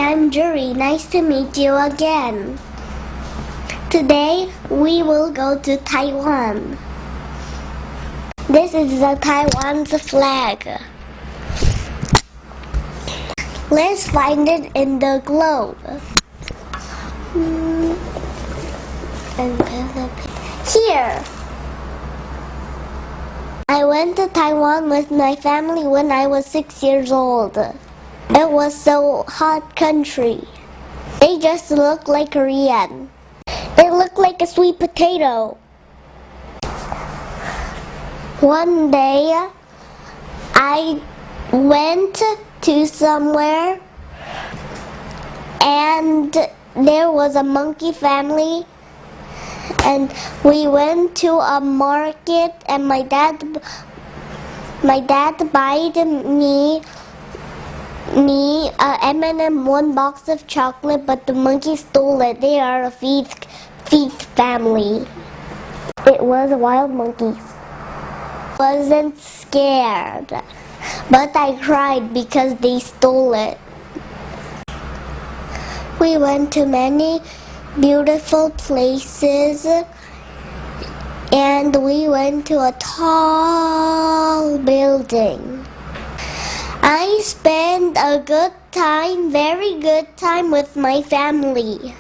I'm Juri. Nice to meet you again. Today we will go to Taiwan. This is the Taiwan's flag. Let's find it in the globe. Here. I went to Taiwan with my family when I was 6 years old. It was so hot country. They just look like Korean. It looked like a sweet potato. One day, I went to somewhere and there was a monkey family and we went to a market and my dad bought me a M&M, one box of chocolate, but the monkey stole it. They are a thief family. It was wild monkeys. Wasn't scared, but I cried because they stole it. We went to many beautiful places and we went to a tall building. I spent a good time, very good time with my family.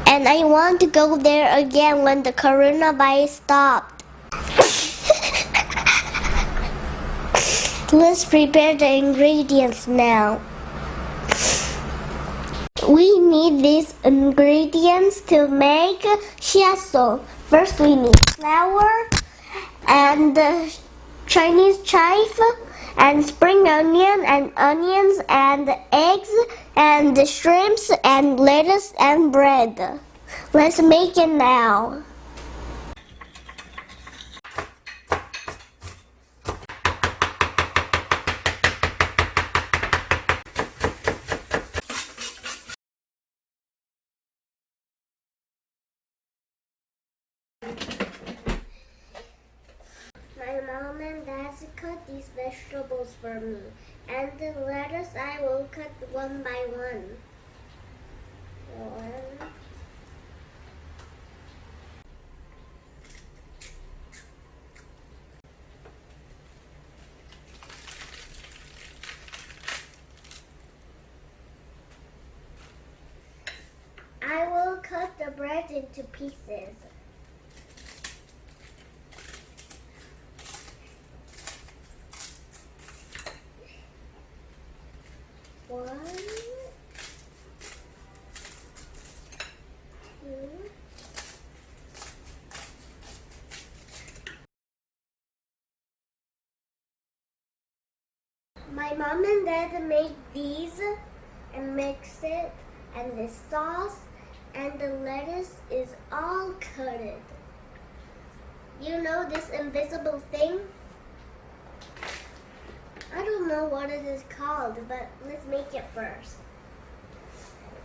And I want to go there again when the coronavirus stopped. Let's prepare the ingredients now. We need these ingredients to make Xiasong. First we need flour and Chinese chive and spring onion and onions and eggs and shrimps and lettuce and bread. Let's make it now. My mom and dad cut these vegetables for me, and the lettuce I will cut one by one. I will cut the bread into pieces. One, two, my mom and dad make these and mix it, and the sauce and the lettuce is all coated. You know this invisible thing? I don't know what it is called, but let's make it first.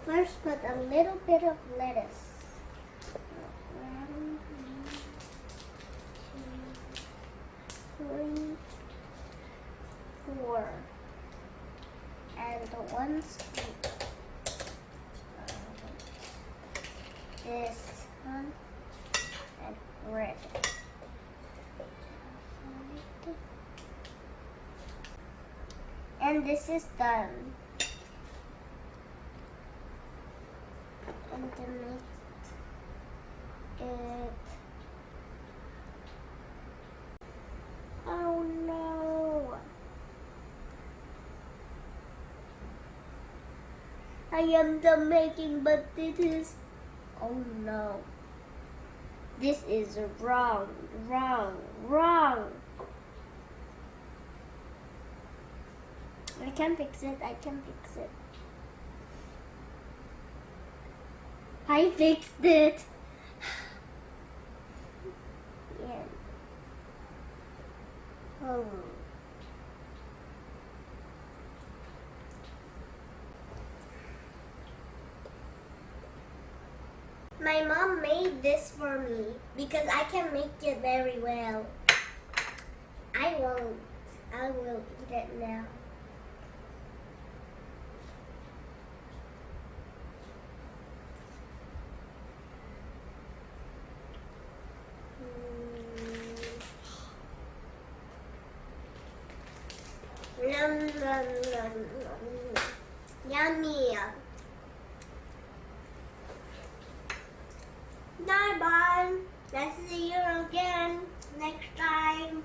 First, put a little bit of lettuce. 1, 2, 3, 4. And 1 scoop. This one and bread. And this is done. And to make it. Oh no! I am done making, but this is. Oh no! This is wrong. I can fix it. I fixed it. Yeah. Oh. My mom made this for me because I can make it very well. I won't. I will eat it now. Yummy. Bye bye. Let's see you again next time.